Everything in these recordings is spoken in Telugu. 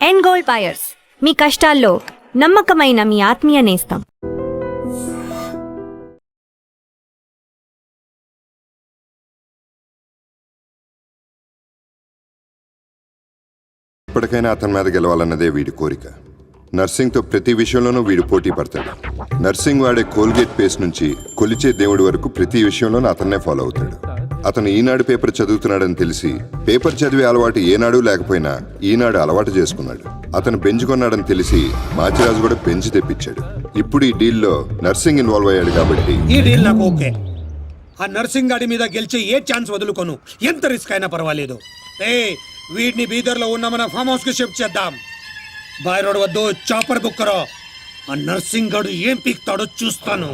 ఎండ్ గోల్ బయర్స్, మీ కష్టాల్లో నమ్మకమైన మీ ఆత్మీయ నేస్తం. ఇప్పటికైనా అతని మీద గెలవాలన్నదే వీడి కోరిక. నర్సింగ్తో ప్రతి విషయంలోనూ వీడు పోటీ పడతాడు. నర్సింగ్ వాడే కోల్గేట్ పేస్ట్ నుంచి కొలిచే దేవుడి వరకు ప్రతి విషయంలోనూ అతన్నే ఫాలో అవుతాడు. అతను ఈనాడు పేపర్ చదువుతున్నాడని తెలిసి పేపర్ చదివే అలవాటు ఏనాడు లేకపోయినా ఈనాడు అలవాటు చేసుకున్నాడు. అతను బెంచ్ కొన్నాడని తెలిసి మాచిరాజు కూడా బెంచ్ తెప్పించాడు. ఇప్పుడు ఈ డీల్లో నర్సింగ్ ఇన్వాల్వ్ అయ్యాడు కాబట్టి ఈ డీల్ నాకు ఓకే. ఆ నర్సింగ్ గాడి మీద గెలిచే ఏ ఛాన్స్ వదులుకోను, ఎంత రిస్క్ అయినా పర్వాలేదు. వీడిని బీదర్లో ఉన్న మన ఫామ్ హౌస్ కి షిఫ్ట్ చేద్దాం. బాయ్ రోడ్ వద్దు, చాపర్ బుక్ కరో. ఆ నర్సింగ్ గాడు ఏం పీక్తాడో చూస్తాను.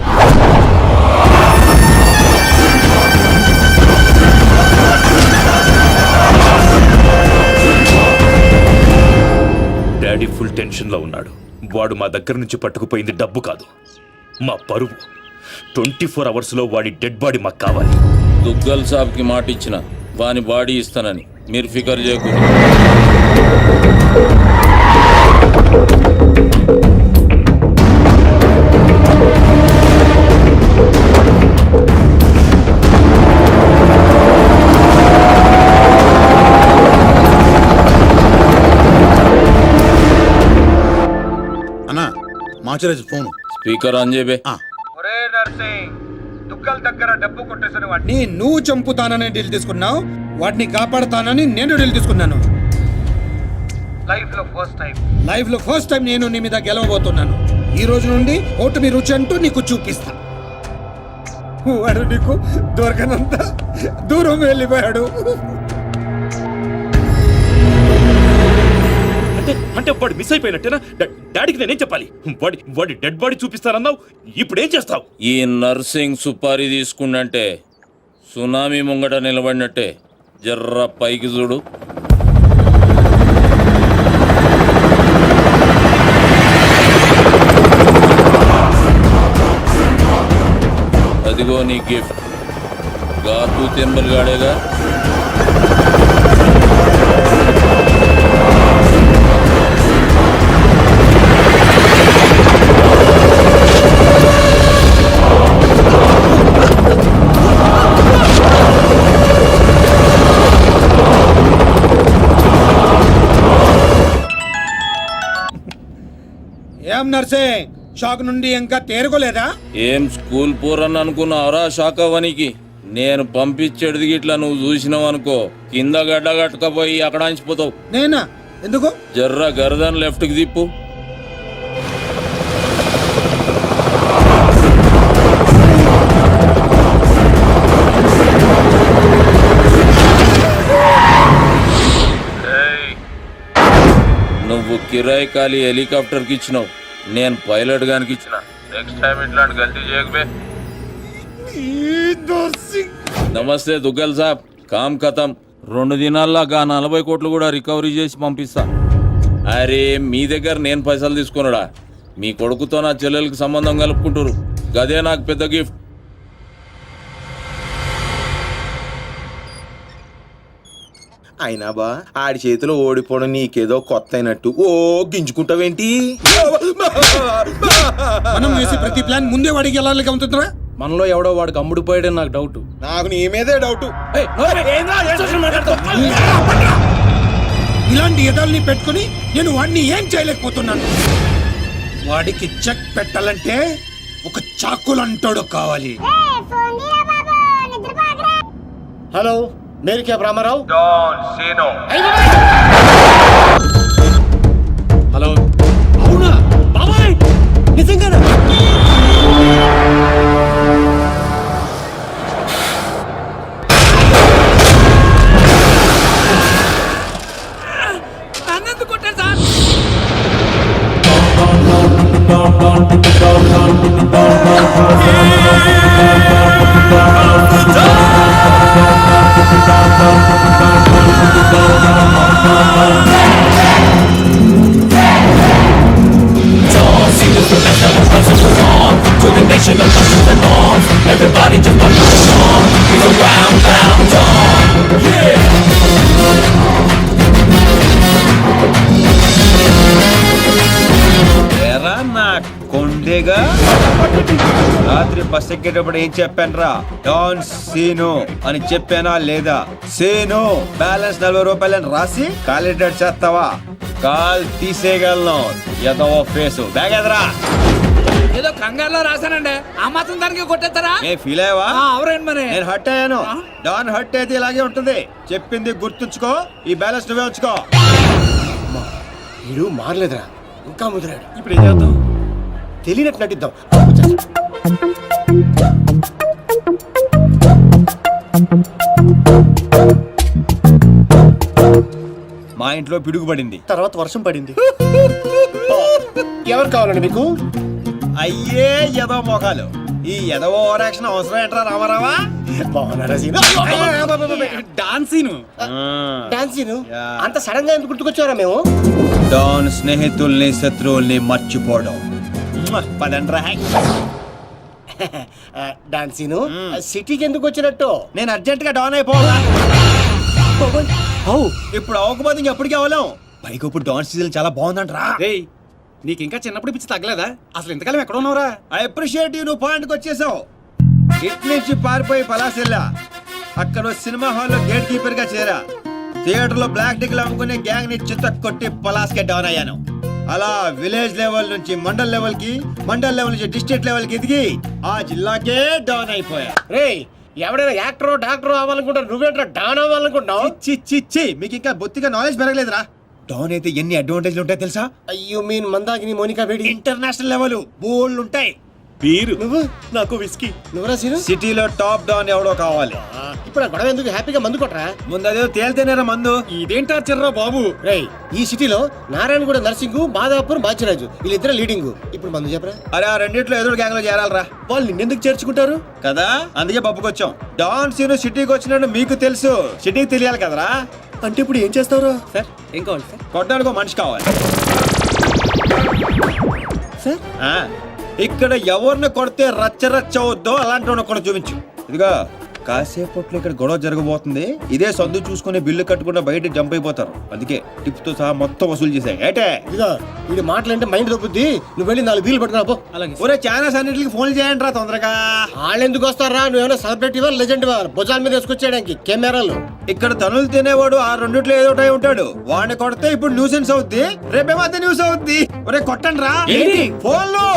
డాడీ ఫుల్ టెన్షన్ లో ఉన్నాడు. వాడు మా దగ్గర నుంచి పట్టుకుపోయింది డబ్బు కాదు, మా పరువు. 24 hours లో వాడి డెడ్ బాడీ మాకు కావాలి. దుగ్గల్ సాబ్ కి మాట ఇచ్చిన వాని బాడీ ఇస్తానని మీరు ఫికర్ చేయకూడదు. అన్నా మాచరాజు ఫోన్ స్పీకర్ ఆన్ చేయబే. ఒరే నర్సింగ్, దుగ్గల్ దగ్గర డబ్బు కొట్టేసిన వాడిని నువ్వు చంపుతానని డీల్ తీసుకున్నావు, వాడిని కాపాడుతానని నేను డీల్ తీసుకున్నాను. లైఫ్ లో ఫస్ట్ టైం నేను నీ మీద గెలవబోతున్నాను. ఈ రోజు నుండి ఓటమి రుచి అంటూ నీకు చూపిస్తా. వాడు నీకు దొరకనంత దూరం వెళ్ళిపోయాడు. అంటే వాడు మిస్ అయిపోయినట్టేనా? డాడీకి నేనేం చెప్పాలి? వాడి డెడ్ బాడీ చూపిస్తానన్నావు, ఇప్పుడేం చేస్తావు? ఈ నర్సింగ్ సుపారీ తీసుకుండంటే సునామీ ముంగట నిలబడినట్టే. జర్ర పైకి చూడు. అదిగో నీ గిఫ్ట్. గాతు తెంబల్ గాడేగా. ఏం నర్సింగ్, షాక్ నుండి ఇంకా తేరుకోలేదా? ఏం స్కూల్ పూరని అనుకున్నావురా షాక్ అవ్వనికి? నేను పంపించేది గిట్లా నువ్వు చూసినావు అనుకో, కింద గడ్డ కట్టుకపోయి అక్కడ అంచిపోతావు. నేనా? ఎందుకు? జర్ర గర్దన్ లెఫ్ట్ కి తిప్పు. నువ్వు కిరాయి ఖాళీ హెలికాప్టర్ కి ఇచ్చినావు, నేను పైలట్ గానికి ఇచ్చిన. నెక్స్ట్ టైం ఇట్లాంటి గల్తీ చేయకబే. నమస్తే దుగ్గల్ సాబ్, కామ్ ఖతం. 2 దినాల్లో 40 కోట్లు కూడా రికవరీ చేసి పంపిస్తా. అరే మీ దగ్గర నేను పైసలు తీసుకున్నాడా? మీ కొడుకుతో నా చెల్లెలకి సంబంధం కలుపుకుంటారు, గదే నాకు పెద్ద గిఫ్ట్. అయినా బా ఆడి చేతిలో ఓడిపోవడం నీకేదో కొత్త అయినట్టు ఓ గింజుకుంటావేంటి? మనం వేసే ప్రతి ప్లాన్ ముందే వాడికి ఎలా ఉంటుందిరా? మనలో ఎవడో వాడికి అమ్ముడుపోయాడని నాకు డౌట్. నాకు నీ మీదే డౌట్. ఇలాంటి ఎదల్ని పెట్టుకుని నేను వాడిని ఏం చేయలేకపోతున్నాను. వాడికి చెక్ పెట్టాలంటే ఒక చాకులంటోడు కావాలి. హలో, మేరీ క్యాబ్ రామారావు. హలో, అవునా బాబాయ్? నిజంగానా? అన్నందుకు కొట్టాను sir. Everybody just put your song. He's around, round, on. Yeah. ఇదేగా రాత్రి బస్ ఎక్కేటప్పుడు ఏం చెప్పాను రా? డాన్ సీను అని చెప్పానా లేదా? సీను బ్యాలెన్స్ 40 రూపాయలని రాసి కాలిడేట్ చేస్తావా? కాల్ తీసేయగలను. ఎదవో ఫేసు బ్యాగ్ ఎదరా. ఏదో కంగారులో రాశానండి, ఆ మాత్రం దానికి కొట్టేస్తారా? నేను ఫీల్ అయ్యావా? అవరేంటి మరి? నేను హర్ట్ అయ్యాను. డాన్ హర్ట్ అయితే ఇలాగే ఉంటుంది. చెప్పింది గుర్తుంచుకో. ఈ బ్యాలెన్స్ నువ్వే ఉంచుకో. వీడు మారలేదురా, ఇంకా ముదిరాడు. ఇప్పుడు ఏం చేద్దాం? తెలియనట్టు నటిద్దాం. మా ఇంట్లో పిడుగుపడింది. తర్వాత వర్షం పడింది. ఎవరు కావాలండి మీకు? అయ్యే ఎదవ మొఖాలు. ఈ ఎదవ ఓవరాక్షన్ అవసరం ఏంట్రా రామారావా? బాగున్నారా సీను? డాన్సీను అంత సడన్ గా ఎందుకు గుర్తుకొచ్చారా మేము? డాన్ స్నేహితుల్ని శత్రువుల్ని మర్చిపోవడం. పదండ్రా. డాన్సీను సిటీకి ఎందుకు వచ్చినట్టు? నేను అర్జెంట్ గా డాన్ అయిపోవాలా? ఇప్పుడు అవ్వకపోతే ఇంకెప్పటికీ అవ్వలేం. పైకి ఇప్పుడు డాన్ సీజన్ చాలా బాగుందంటరా. నీకు ఇంకా చిన్నప్పుడు పిచ్చి తగ్గలేదా? అసలు ఇంతకాలం ఎక్కడ ఉన్నావురా? I appreciate you. నువ్వు పాయింట్కి వచ్చేసావు. ఇట్ నుంచి పారిపోయి పలాసెల్లా. అక్కడ సినిమా హాల్లో గేట్ కీపర్ గా చేరా. థియేటర్ లో బ్లాక్ టికెట్లు అమ్ముకునే గ్యాంగ్ ని చిత్త కొట్టి పలాస్కే డౌన్ అయ్యాను. అలా విలేజ్ లెవెల్ నుంచి మండల్ లెవెల్ కి, మండల్ లెవెల్ నుంచి డిస్ట్రిక్ట్ లెవెల్ కి ఎదిగి ఆ జిల్లాకే డౌన్ అయిపోయా. రేయ్, ఎవడైనా యాక్టర్ డాక్టర్ అవ్వాలనుకుంటారు, నువ్వేంట్రా డాన్ అవ్వాలనుకుంటున్నావు? చి మీకు ఇంకా బొత్తిగా నాలెడ్జ్ పెరగలేదురా. డౌన్ అయితే ఎన్ని అడ్వాంటేజ్లు ఉంటాయి తెలుసా? అయ్యో మీన్ మందాకిని మోనికా వేడి ఇంటర్నేషనల్ లెవెల్ బోల్డ్ ఉంటాయి. నువ్వు నాకు విస్కీ. నువ్వురా సీను? సిటీలో టాప్ డౌన్ ఎవడో కావాలి. ఇప్పుడు ఆ గొడవ ఎందుకు? హ్యాపీగా మందు కొట్టరా. ముందు అదే తేలితేనేరా మందు. ఇదేంటా చిర్రా బాబు. రేయ్, ఈ సిటీలో నారాయణగూడ నర్సింగ్, మాదాపూర్ బాచిరాజు వీళ్ళిద్దరు లీడింగ్. ఇప్పుడు మందు చెప్పరా. అరే ఆ రెండిట్లో ఎదురు గ్యాంగ్ లో చేరాలరా. వాళ్ళు నిన్నెందుకు చేర్చుకుంటారు కదా, అందుకే పప్పుకొచ్చాం. డాన్ సీను సిటీకి వచ్చినట్టు మీకు తెలుసు, సిటీకి తెలియాలి కదరా. అంటే ఇప్పుడు ఏం చేస్తావురా? సార్ ఏం కావాలి సార్? కొట్టడానికి ఒక మనిషి కావాలి సార్. ఇక్కడ ఎవరిని కొడితే రచ్చ రచ్చ అవుద్దో అలాంటి ఒకటి చూపించు. ఇదిగా కాసేపట్లో ఇక్కడ గొడవ జరగబోతుంది. ఇదే సొంత చూసుకుని బిల్లు కట్టకుండా బయట జంప్ అయిపోతారు. అందుకే టిప్ తో సహా మొత్తం వసూలు చేశాయి. ఏటే ఇదిగా వీడి మాటలంటే మైండ్ దొబ్బుద్ది. నువ్వు వెళ్ళి 4 బిల్లు పట్టుకురా పో. అలాగే. ఒరే ఛానల్స్ అన్నిటికి ఫోన్ చేయండి రా తొందరగా. వాళ్ళు ఎందుకు వస్తారా? నువ్వేమైనా సెలబ్రిటీ వా, లెజెండ్ వా? భుజాల మీద వేసుకొచ్చేయడానికి కెమెరాలు. ఇక్కడ తనులు తినేవాడు ఆ రెండిట్లో ఏదో ఒకటి ఉంటాడు. వాడిని కొడితే ఇప్పుడు న్యూసెన్స్ అవుద్ది, రేపేమో అదే న్యూస్ అవుద్ది. ఒరే కొట్టండి రా ఫోన్లు.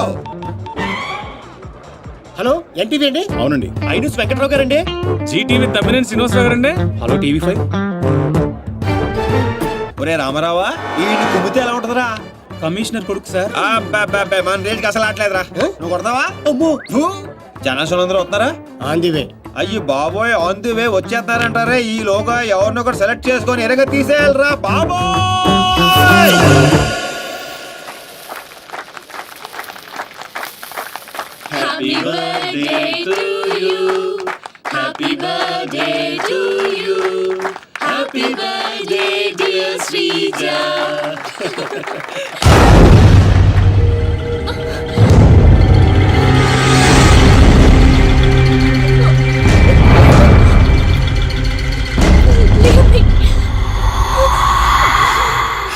హలో, ఎన్టీవీ అండి? అవునండి. ఐన్యూస్ వెంకట్రావు గారండి? జీటీవీ తమ్మినేని శ్రీనివాసరావు గారండి. Hello TV5. ఒరే రామారావా, ఈ కుమ్మితే ఎలా ఉంటదిరా? కమిషనర్ కొడుకు సార్. మన రేంజ్కి అసలు ఆటలేదురా. నువ్వు కొడతావా? అమ్మో, జనాశులు అందరూ వస్తున్నారా? On the way. అయ్యి బాబోయ్, ఆన్ ది వే వచ్చేస్తారంటారే. ఈ లోగా ఎవరినో ఒకటి సెలెక్ట్ చేసుకొని ఎరగ తీసేయాలరా బాబోయ్. Happy birthday to you. Happy birthday to you. Happy birthday dear Srija.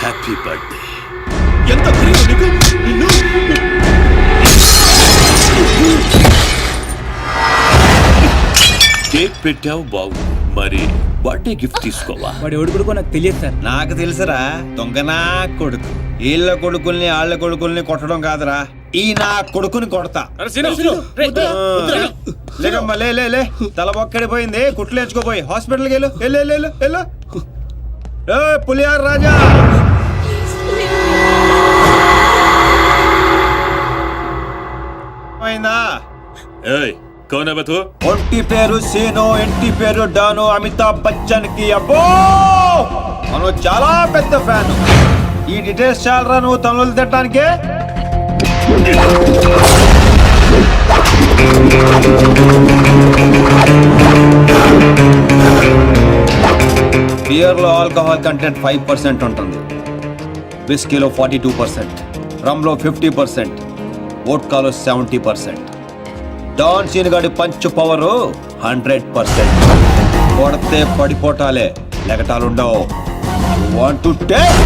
Happy birthday. ఎంత ప్రేమ నీకు. నిన్ను కేక్ పెట్టావు బావు, మరి బర్త్డే గిఫ్ట్ తీసుకోవా? వాడు ఎవడు కొడుకో నాకు తెలియదు సార్. నాకు తెలుసురా, దొంగనా కొడుకు. వీళ్ళ కొడుకుల్ని వాళ్ళ కొడుకుల్ని కొట్టడం కాదురా, ఈ నా కొడుకుని కొడతా. లేకమ్మా లే లే లే. తల బొక్కడిపోయింది, కుట్లు వేసుకోపోయి హాస్పిటల్కి వెళ్ళు. వెళ్ళు. పులియార్ రాజా. అయిందా? ఏయ్ కౌన్ హై బే తూ? ఒంటి పేరు సీను, ఇంటి పేరు డాను. అమితాబ్ బచ్చన్ కి అబ్బో మనం చాలా పెద్ద ఫ్యాన్. ఈ డీటెయిల్స్ చాలరా నువ్వు తనులు తిట్టడానికే. బియర్ లో ఆల్కహాల్ కంటెంట్ 5% ఉంటుంది, విస్కీలో 42%, రమ్ లో 50%, వోడ్కాలో 70%. డాన్ సీన్ గాడి పంచ్ పవర్ 100%. కొడితే పడిపోటాలే, లెగటాలుండవు. వాంట్ టు టేక్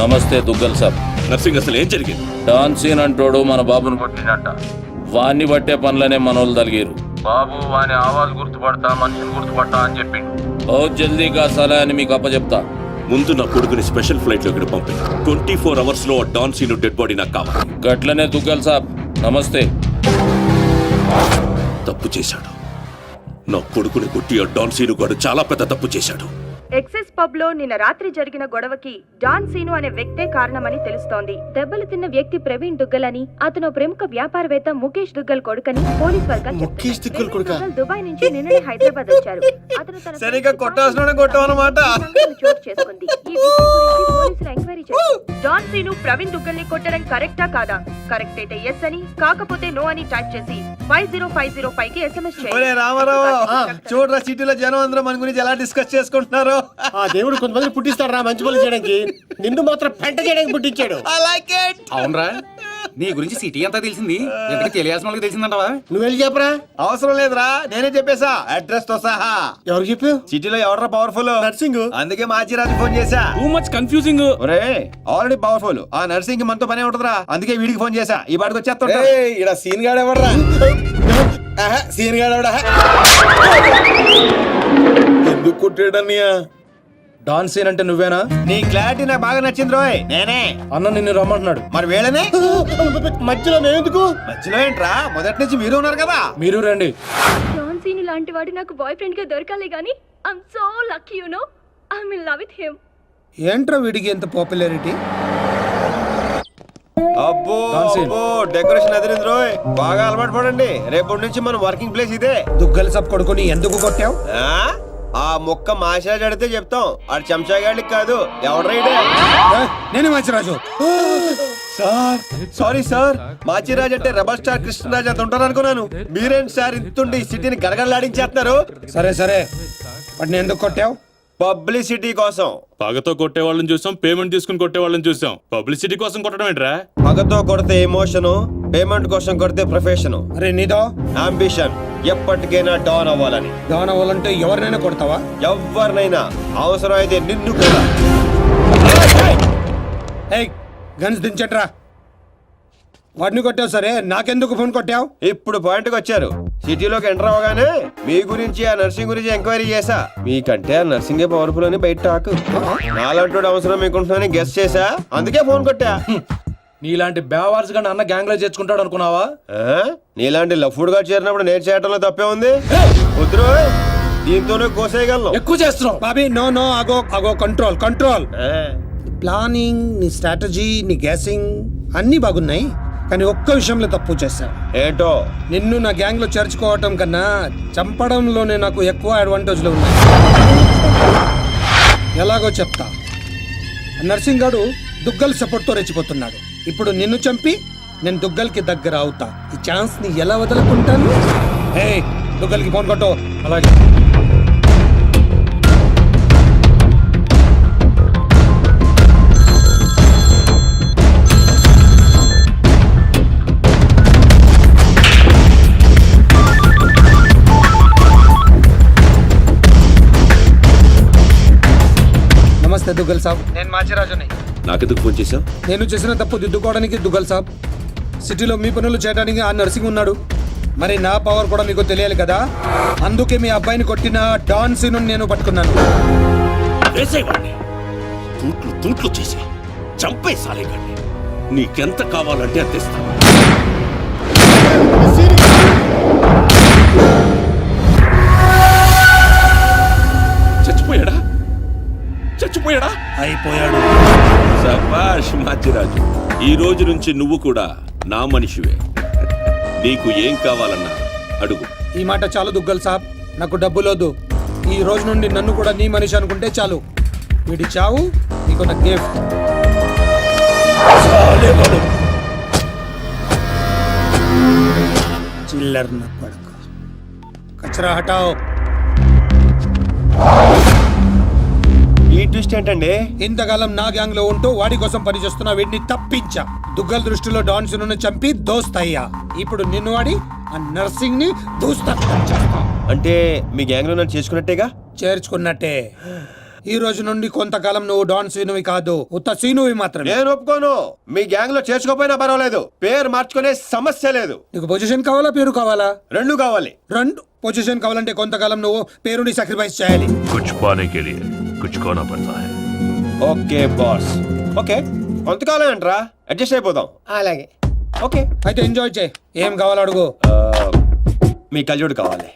నమస్తే దుగ్గల్ సాబ్. నర్సింగ్ అసలు ఏం జరిగింది? డాన్ సీన్ అంటోడు మన బాబును కొట్టినట్ట. వాణ్ణి బట్టే పనులనే మనోళ్ళు తలిగారు. బాబు వాని ఆవాజ్ గుర్తుపడతా, మనిషిని గుర్తుపడతా అని చెప్పిండు. బహుత్ జల్దీగా సలహా అని మీకు అప్పచెప్తా. ముందు నా కొడుకుని స్పెషల్ ఫ్లైట్ లో ఇక్కడ పంపి 24 hours లో డాన్ సీను డెడ్ బాడీ నాకు కావాలి. గట్లనే దుగ్గల్ సాబ్. నమస్తే. తప్పు చేశాడు. నా కొడుకుని కొట్టి ఆ డాన్ సీను గాడు చాలా పెద్ద తప్పు చేశాడు. ఎక్సెస్ పబ్ లో నిన్న రాత్రి జరిగిన గొడవకి డాన్ సీను అనే వ్యక్తే కారణమని తెలుస్తోంది. దెబ్బలు తిన్న వ్యక్తి ప్రవీణ్ దుగ్గల్ అని, అతను ప్రముఖ వ్యాపారవేత్త ముఖేష్ దుగ్గల్ కొడుకని పోలీస్ వర్గం ముఖేష్ దుగ్గల్ కొడుకా? దుబాయ్ నుంచి నిన్ననే హైదరాబాద్ వచ్చారు. అతను తన సరిగ్గా కొట్టాల్సిన కొట్టావన్నమాట. చోటు చేసుకుంది. ఈ విషయం గురించి పోలీసులు ఎంక్వైరీ చేశారు. డాన్ సీను ప్రవీణ్ దుగ్గల్ ని కొట్టడం కరెక్టా కాదా? కరెక్ట్ అయితే ఎస్ అని, కాకపోతే నో అని టైప్ చేసి 50505 కి SMS ఒరే చేయండి. రామారావు, చూడరా సిటీలో జనం అందరూ మన గురించి ఎలా డిస్కస్ చేసుకుంటున్నారు. ఆ దేవుడు కొంతమంది పుట్టిస్తాడు రా మంచి పనులు చేయడానికి, నిన్ను మాత్రం పెంట చేయడానికి పుట్టించాడు. అవునరా, నీ గురించి సిటీ అంతా తెలిసింది. ఎందుకు తెలియాల్సిన వాళ్ళకి తెలిసిందంటావా? నువ్వు వెళ్ళి చెప్పరా. అవసరం లేదురా, నేనే చెప్పేశా అడ్రస్ తో సహా. ఎవరు చెప్పావు? సిటీలో ఎవడరా పవర్ఫుల్? నర్సింగ్. అందుకే మాచిరాజు ఫోన్ చేశా. Too much confusing. ఒరే ఆల్రెడీ పవర్ఫుల్, ఆ నర్సింగ్ మనతో పనే ఉంటదిరా. అందుకే వీడికి ఫోన్ చేశా. ఈ బాడికి వచ్చేస్తా. ఇక్కడ సీన్ గాడు ఎవడరా? సీన్ గాడు ఎవడా? ఎందుకు కొట్టాడన్నయ్యా? డాన్ సీన్ అంటే నువ్వేనా? నీ క్లారిటీ నాకు బాగా నచ్చింది రోయ్. నేనే. అన్న నిన్ను రమ్మంటున్నాడు. మరి వేళనే మధ్యలో మేమెందుకు? మధ్యలో ఏంట్రా, మొదటి నుంచి మీరు ఉన్నారు కదా. మీరు రండి. డాన్ సీను లాంటి వాడు నాకు బాయ్ ఫ్రెండ్ గా దొరకాలి గానీ I'm so lucky you know. I'm in love with him. ఏంట్రా వీడికి ఎంత పాపులారిటీ? అబ్బో అబ్బో, డెకరేషన్ అదిరింది రోయ్. బాగా అలవాటు పడండి. రేపటి నుంచి మన వర్కింగ్ ప్లేస్ ఇదే. దుగ్గల సబ్ కొడుకుని ఎందుకు కొట్టావు? ఆ మొక్క మాషాజ్ అడితే చెప్తాం. ఆడు చెంచాగాడికి కాదు. ఎవడ్రైడే? నేనే Manchiraju. Sir sorry sir, Machiraj అంటే రెబల్ స్టార్ కృష్ణరాజ్ అంత ఉంటారు అనుకున్నాను. మీరేంటి సార్ ఇంతుండి ఈ సిటీని గడగడలాడించేస్తున్నారు? సరే సరే, వాడిని ఎందుకు కొట్టావు? పబ్లిసిటీ కోసం. పగతో కొట్టే వాళ్ళని చూసాం, పేమెంట్ తీసుకుని కొట్టే వాళ్ళని చూసాం. పబ్లిసిటీ కోసం కొట్టడం ఏంట్రా? పగతో కొడితే ఎమోషను, పేమెంట్ కోసం కొడితే ప్రొఫెషను. అరే నీదో అంబిషన్ ఎప్పటికైనా డాన్ అవ్వాలని. డాన్ అవ్వాలంటే ఎవరినైనా కొడతావా? ఎవరినైనా, అవసరం అయితే నిన్ను కూడా. ఏయ్ గన్స్ దించట్రా. వాడిని కొట్టావు సరే, నాకెందుకు ఫోన్ కొట్టావు? ఇప్పుడు పాయింట్కి వచ్చారు. సిటీలోకి ఎంటర్ అవ్వగానే మీ గురించి, ఆ నర్సింగ్ గురించి ఎంక్వైరీ చేశా. మీకంటే ఆ నర్సింగే పవర్ఫుల్ అని బయట టాక్. నాలంటోడు అవసరం మీకుంటున్నాని గెస్ చేశా, అందుకే ఫోన్ కొట్టా. నీలాంటి బేవార్స్ గా అన్న గ్యాంగ్ లో చేర్చుకుంటాడు అనుకున్నావా? నీలాంటి లఫ్డ్ గా చేరినప్పుడు నేను చేయటంలో తప్పే ఉంది. వద్దు, దీంతోనే కోసేయగలను. ఎక్కువ చేస్తున్నావు బాబీ. నో నో, అగో అగో, కంట్రోల్ కంట్రోల్. ప్లానింగ్, నీ స్ట్రాటజీ, నీ గ్యాసింగ్ అన్నీ బాగున్నాయి, కానీ ఒక్క విషయంలో తప్పు చేశావు. ఏంటో? నిన్ను నా గ్యాంగ్ లో చేర్చుకోవటం కన్నా చంపడంలోనే నాకు ఎక్కువ అడ్వాంటేజ్లు ఉన్నాయి. ఎలాగో చెప్తా. నర్సింగ్ గాడు దుగ్గల్ సపోర్ట్ తో రెచ్చిపోతున్నాడు. ఇప్పుడు నిన్ను చంపి నేను దుగ్గల్కి దగ్గర అవుతా. ఈ ఛాన్స్ ని ఎలా వదులుకుంటాను? హే, దుగ్గల్కి ఫోన్ కొట్టు. అలాగే. నమస్తే దుగ్గల్ సాబ్, నేను మాచిరాజుని. నాకెందుకు ఫోన్ చేశావు? నేను చేసిన తప్పు దిద్దుకోవడానికి దుగ్గల్ సాబ్, సిటీలో మీ పనులు చేయడానికి ఆ నర్సింగ్ ఉన్నాడు. మరి నా పవర్ కూడా మీకు తెలియాలి కదా. అందుకే మీ అబ్బాయిని కొట్టిన డాన్ సీను నేను పట్టుకున్నాను. వేసేవాడిని తూట్లు తూట్లు చేసి చంపేసాలేగాడిని. నీకెంత కావాలంటే అందిస్తాను. చచ్చిపోయాడా? చచ్చిపోయాడా? అయిపోయాడు. శభాష్ మాచిరాజు, ఈ రోజు నుంచి నువ్వు కూడా నా మనిషివే. నీకు ఏం కావాలన్నా అడుగు. ఈ మాట చాలు దుగ్గల్ సాబ్, నాకు డబ్బులోదు. ఈ రోజు నుండి నన్ను కూడా నీ మనిషి అనుకుంటే చాలు. వీడి చావు నీకు నా గిఫ్ట్. చిల్లర్ నా పడక. కచరా హటాओ. ఈ ట్విస్ట్ ఏంటండి? ఇంతకాలం నా గ్యాంగ్ లో ఉంటూ వాడి కోసం పనిచేస్తున్న వీడిని తప్పించా. దుగ్గల్ దృష్టిలో డాన్ సీనుని చంపి దోస్తయ్యా. ఇప్పుడు నిన్ను వాడి ఆ నర్సింగ్ ని దూస్తా. అంటే మీ గ్యాంగ్ లో నన్ను చేసుకున్నట్టేగా? చేర్చుకున్నట్టే. ఈ రోజు నుండి కొంతకాలం నువ్వు డాన్ సీనువి కాదు, ఉత్త సీనువి మాత్రమే. నేను ఒప్పుకోను. మీ గ్యాంగ్ లో చేర్చుకోపోయినా పర్వాలేదు, పేరు మార్చుకునే సమస్య లేదు. నీకు పొజిషన్ కావాలా, పేరు కావాలా? రెండు కావాలి. రెండు. పొజిషన్ కావాలంటే కొంతకాలం నువ్వు పేరుని సాక్రిఫైస్ చేయాలి. कुछ पाने के लिए कुछ खोना पड़ता है. Okay boss. ఓకే, కొంతకాలం అంటరా, అడ్జస్ట్ అయిపోదాం. అలాగే. ఓకే. అయితే ఎంజాయ్ చేయి. ఏం కావాలో అడుగు. మీ కళ్ళజోడు కావాలి.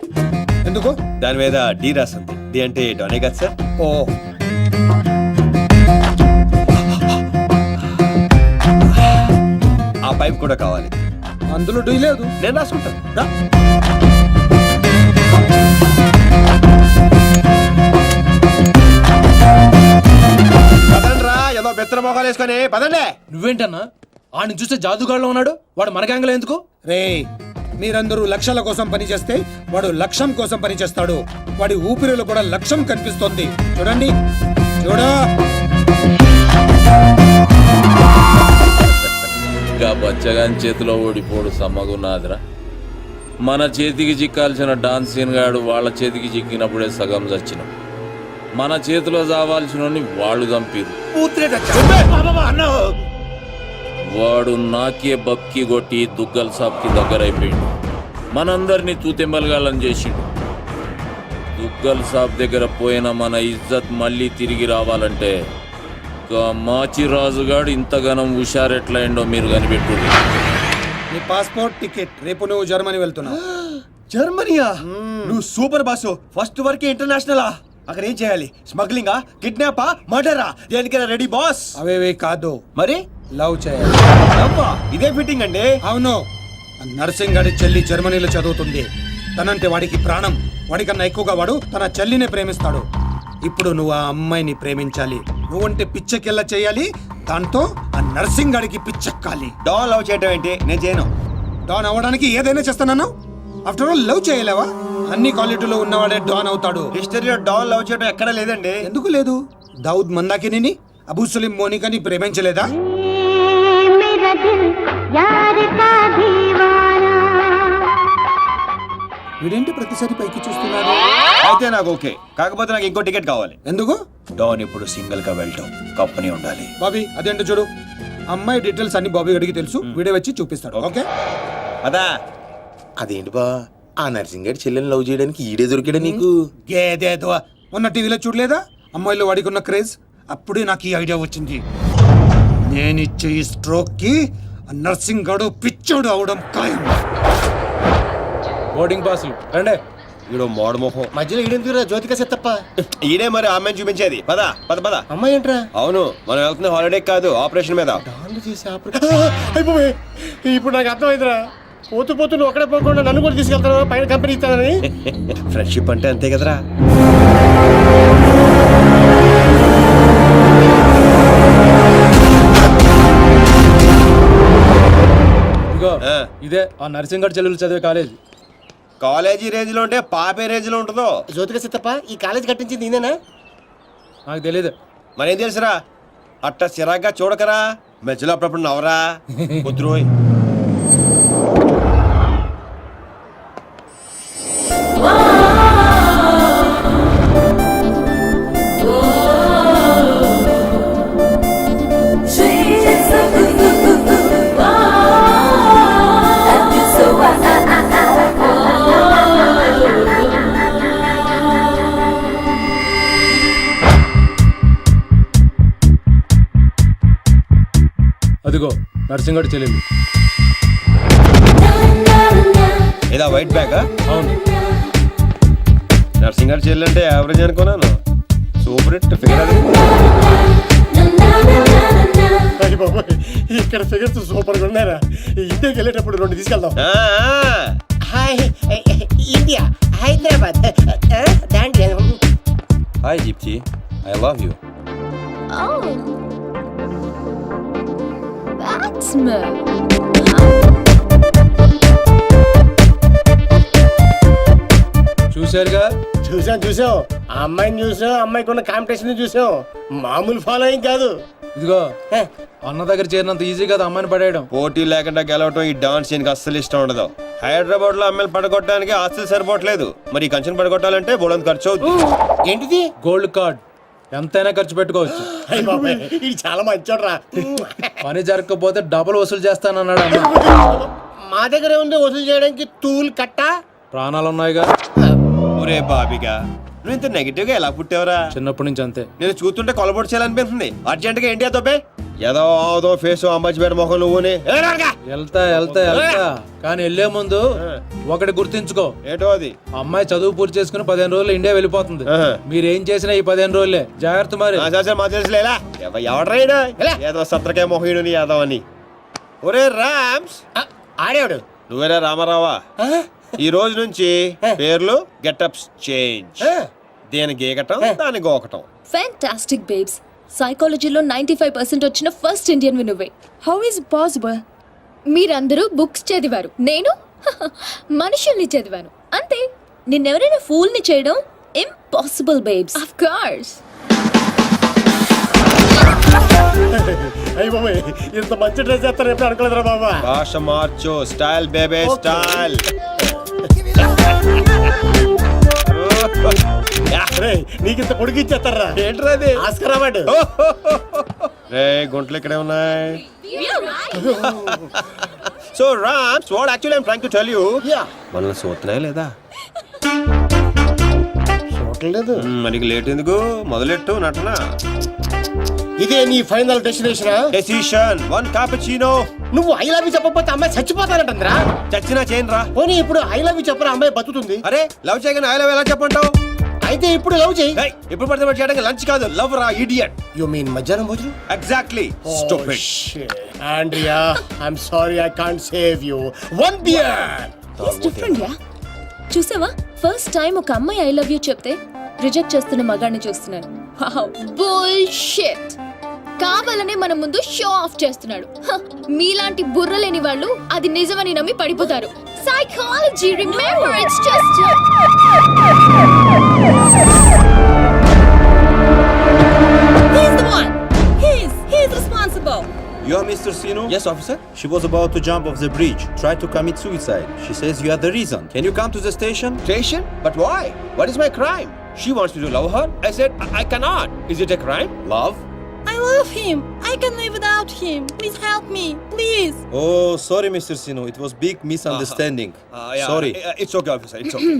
ఎందుకు? దాని మీద డి రాసింది. డి అంటే డోనే కదా సార్. ఓ, ఆ పైప్ కూడా కావాలి. అందులో డీ లేదు. నేను రాసుకుంటాను. రా. పదండ్రా, ఏదో బెత్తర మొఖాలు వేసుకొని పదండి. నువ్వేంటన్నా ఆడిని చూస్తే జాదుగాడులో ఉన్నాడు, వాడు మన గ్యాంగ్లో ఎందుకు? రే, మీరందరూ లక్ష్యాల కోసం పనిచేస్తే వాడు లక్ష్యం కోసం పనిచేస్తాడు. వాడి ఊపిరిలో కూడా లక్ష్యం కనిపిస్తోంది. చూడండి, చూడా. ఇంకా బచ్చగాని చేతిలో ఓడిపోడు సమ్మగున్నాదిరా. మన చేతికి చిక్కాల్సిన డాన్స్ సీన్ గాడు వాళ్ళ చేతికి చిక్కినప్పుడే సగం చచ్చినాం. మన చేతిలో చావాల్సిన వాళ్ళు చంపిరు. వాడు నాకే బక్కి కొట్టి దుగ్గల్ సాబ్కి దగ్గర అయిపోయిండు. మనందరినీ తూతెంబలగాలని చేసిండు. దుగ్గల్ సాబ్ దగ్గర పోయిన మన ఇజ్జత్ మళ్ళీ తిరిగి రావాలంటే మాచిరాజుగాడు ఇంతగానం హుషారెట్లయిండో మీరు కనిపెట్టుంది. నీ పాస్పోర్ట్, టికెట్. రేపు నువ్వు జర్మనీ వెళ్తున్నావు. జర్మనీయా? నువ్వు సూపర్ బాసు. ఫస్ట్ వరకే ఇంటర్నేషనలా? అక్కడ ఏం చేయాలి? స్మగ్లింగా, కిడ్నాపా, మర్డరా? దేనికైనా రెడీ బాస్. అవేవే కాదు, మరి లవ్ చేయాలి. అబ్బా, ఇదే ఫిట్టింగ్ అండి. అవును. నర్సింగ్ గారి చెల్లి జర్మనీలో చదువుతుంది. తనంటే వాడికి ప్రాణం. వాడికన్నా ఎక్కువగా వాడు తన చెల్లినే ప్రేమిస్తాడు. ఇప్పుడు నువ్వు ఆ అమ్మాయిని ప్రేమించాలి. నువ్వంటే పిచ్చెకెళ్ళ చేయాలి. దాంతో ఆ నర్సింగ్ గాడికి పిచ్చెక్కాలి. డాన్ లవ్ చేయటం ఏంటి? నేను చేయను. డాన్ అవ్వడానికి ఏదైనా చేస్తానన్నా? ఆఫ్టర్ ఆల్ లవ్ చేయలేవా? అన్ని క్వాలిటీలో ఉన్నవాడే డాన్ అవుతాడు. హిస్టరీలో డాన్ లవ్ చేయడం ఎక్కడా లేదండి. ఎందుకు లేదు? దావుద్ మందాకిని, అబూ సలీం మోనికాని ప్రేమించలేదా? వీడేంటి ప్రతిసారి పైకి చూస్తున్నాడు? అయితే నాకు ఓకే. కాకపోతే నాకు ఇంకో టికెట్ కావాలి. ఎందుకు? డాన్ ఇప్పుడు సింగిల్ గా వెళ్ళటం కంపెనీ ఉండాలి. బాబీ, అదేంటో చూడు. అమ్మాయి డీటెయిల్స్ అన్ని బాబీ గడికి తెలుసు. వీడే వచ్చి చూపిస్తాడు. ఓకే అదా? అదేంటి బా, ఆ నర్సింగ్ గారి చెల్లెని లవ్ చేయడానికి ఈడే దొరికాడా నీకు? గేదేదో మొన్న టీవీలో చూడలేదా అమ్మాయిలో వాడికి ఉన్న క్రేజ్? అప్పుడే నాకు ఈ ఐడియా వచ్చింది. నేనిచ్చే ఈ స్ట్రోక్ కి నర్సింగ్ గాడు పిచ్చోడు అవడం ఖాయం. బోర్డింగ్ పాసులు రండే. ఈడో మోడ మొహం. మధ్యలో ఈడెందుకురా జ్యోతిక సెత్తప్ప? ఈడే మరి అమ్మాయిని చూపించేది. పద పద పద. అమ్మాయి ఏంట్రా? అవును, మనం వెళ్తున్న హాలిడే కాదు, ఆపరేషన్ మీద. డాన్లు చేసి అయిపోయి. ఇప్పుడు నాకు అర్థమైందిరా. పోతూ పోతూ నువ్వు అక్కడే పోకుండా నన్ను కూడా తీసుకెళ్తాను, పైన కంపెనీ ఇస్తానని. ఫ్రెండ్షిప్ అంటే అంతే కదరా. ఇదిగో ఇదే ఆ నర్సింగ్ గారి చెల్లెలు చదివే కాలేజ్. కాలేజీ రేంజ్ లో ఉంటే పాపే రేంజ్ లో ఉంటుందో. జ్యోతిక సెత్తప్ప, ఈ కాలేజ్ కట్టించింది నేనేనా? నాకు తెలియదు. మరేం తెలుసురా? అట్ట చిరాగ్గా చూడకరా, మధ్యలో అప్పుడప్పుడు నవరా. కుదురోయ్. అదిగో నర్సింగ్ గారి చెల్లెలు. ఏదా వైట్ బ్యాగ్? అవును. నర్సింగ్ గారి చెల్లి అంటే యావరేజ్ అనుకున్నాను. సూపర్ హిట్ ఫిగర్ అది. ఇక్కడ ఫిగర్స్ సూపర్ గా ఉన్నారా? ఇండియాకి వెళ్ళేటప్పుడు 2 తీసుకెళ్దాం. Hi India, Hyderabad. Hi Deepti, I love you. చూశారుగా? చూసాం. ఆ అమ్మాయిని చూసాం, అమ్మాయికి ఉన్న కాంపిటీషన్ చూసాం. మామూలు ఫాలోయింగ్ కాదు. ఇదిగో అన్న దగ్గర చేరినంత ఈజీ కదా అమ్మాయిని పడేయడం. పోటీ లేకుండా గెలవటం ఈ డాన్స్ సీన్కి అస్సలు ఇష్టం ఉండదు. హైదరాబాద్ లో అమ్మాయిలు పడగొట్టడానికి ఆస్తులు సరిపోవట్లేదు. మరి ఈ కంచెన్ పడగొట్టాలంటే బోడంత ఖర్చు అవుతుంది. ఏంటిది? Gold card. ఎంతైనా ఖర్చు పెట్టుకోవచ్చు. అయ్య బాబాయ్ ఇది చాలా మంచోడ్రా. పని జరగకపోతే డబుల్ వసూలు చేస్తానన్నాడు అన్న. మా దగ్గర ఉంది వసూలు చేయడానికి తూల్ కట్ట. ప్రాణాలు ఉన్నాయిగా. ఒరే బాబిగా నువ్వు ఇంత నెగిటివ్ గా ఎలా పుట్టావురా? చిన్నప్పటి నుంచి అంతే. నేను చూస్తుంటే కొలబొట్టు చేయాలనిపిస్తుంది. అర్జెంట్ గా ఏంటి అదొబ్బే ఏదో ఫేస్ అంబాజీపేట మొహం నువ్వుని. వెళ్తా కానీ వెళ్లే ముందు ఒకటి గుర్తించుకో. ఏటో అది? అమ్మాయి చదువు పూర్తి చేసుకుని 15 రోజులు ఇండియా వెళ్ళిపోతుంది. మీరేం చేసినా ఈ 15 రోజులే జాగ్రత్త. మరి మా తెలుసులేలా ఎవడ్రైనా ఏదో సత్రకాయ మొహీడు యాదవ్ అని. ఒరే రామ్స్ ఆడేవాడు నువ్వేరా రామారావా? ఈ రోజు నుంచి పేర్లు గెటప్స్ చేంజ్. దేని గీకటం దాని గోకటం. Fantastic babes. సైకాలజీలో 95% వచ్చిన ఫస్ట్ ఇండియన్ నువ్వే. How is possible? మీరందరూ బుక్స్ చదివారు, నేను మనుషుల్ని చదివాను అంతే. నిన్నెవరైనా ఫూల్ ని చేయడం ఇంపాసిబుల్ బేబ్స్. Of course. అయ్య బాబాయ్ ఇంత మంచి డ్రెస్ చేస్తారు ఎప్పుడు అనుకోలేదురా బాబా. భాష మార్చు. Style బేబే style. నీకు ఇంత పొడిగి ఇచ్చేస్తారా? ఏంట్రా అది? Oscar award. రే గుంటలు ఇక్కడే ఉన్నాయి. So Rams what actually I'm trying to tell you, మనల్ని చూస్తున్నాయా లేదా? చూడలేదు. మనకి లేట్ ఎందుకు? మొదలెట్టు నటన. ఇదే నీ ఫైనల్ డెస్టినేషన్? Decision 1 cappuccino. నువ్వు ఐ లవ్ యూ చెప్పకపోతే అమ్మాయి చచ్చిపోతానంటరా? చచ్చినా చేయను రా. పోనీ ఇప్పుడు ఐ లవ్ యూ చెప్పరా అమ్మాయి బతుకుతుంది. అరే లవ్ చేయగానే ఐ లవ్ ఎలా చెప్పంటావు? అయితే ఇప్పుడు లవ్ చేయి. ఇప్పుడు పడితే పడి చేయడానికి లంచ్ కాదు, లవ్ రా ఇడియట్. యు మీన్ మధ్యాహ్నం భోజనం? Exactly. Stupid. Andrea I'm sorry I can't save you. One beer. It's different yeah. చూసావా, ఫస్ట్ టైం ఒక అమ్మాయి ఐ లవ్ యూ చెప్తే రిజెక్ట్ చేస్తున్న మగాడిని చూస్తున్నాను. Wow, bullshit. కావాలనే మన ముందు షో ఆఫ్ చేస్తున్నాడు. మీలాంటి బుర్ర లేని వాళ్ళు అది నిజమని నమ్మి పడిపోతారు. Psychology, remember, it's just he's the one. He's responsible. You are Mr. Sino? Yes officer. She was about to jump off the bridge, tried to commit suicide. She says you are the reason. Can you come to the station? Station? But why? What is my crime? She wants me to love her. I said I cannot. Is it a crime? Love? I love him. I can live without him. Please help me, please. Oh, sorry Mr. Sino. It was big misunderstanding. Yeah. Sorry. It's okay officer. It's okay.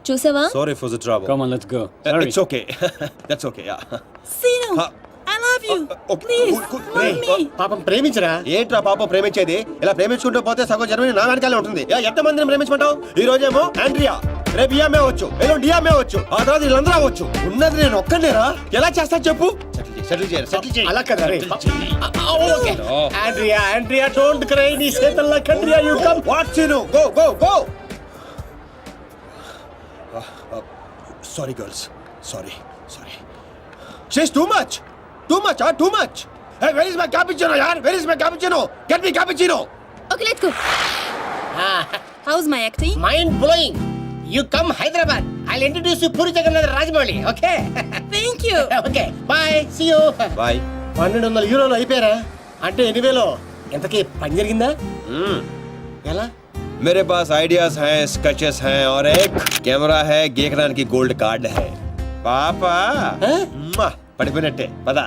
చూసావా? Sorry for the trouble. Come on, let's go. It's okay. That's okay. Yeah. Sino, I love you. Please, help me. పాపం ప్రేమించరా? ఏంట్రా పాప ప్రేమించేది? ఇలా ప్రేమించుకుంటూ పోతే సగం జర్మనీ నా వెనకాలే ఉంటుంది. ఎంతమందిని ప్రేమించమంటావు? ఈ రోజేమో ఆండ్రియా, రేపు ఇయామే అవచ్చు, ఎల్లుండి డియామే అవచ్చు, ఆ తర్వాత వీళ్ళందరూ అవచ్చు. ఉన్నది నేను ఒక్కనేరా? ఎలా చేస్తా చెప్పు? సెటిల్ చేయాలి. అలా కదా రే. Okay Andrea don't cry. నీ చేతల్లో కండ్రియా you come. What's you know? Go. Sorry girls. Sorry. She's too much. Too much. Hey, where is my cappuccino, yaar? Where is my cappuccino? Get me cappuccino. Okay, let's go. How's my acting? Mind blowing. You come Hyderabad. I'll introduce you Puri Jagannadh Rajamouli. Okay Thank you. Okay bye. See you. Bye. 1200 యూరోలు అయిపోయారా? అంటే 8,000. ఎంతకీ పని జరిగిందా? ఎలా? मेरे पास आइडियाज हैं, स्केचेस हैं और एक कैमरा है, गेकरान की गोल्ड कार्ड है. पापा पढ़ पता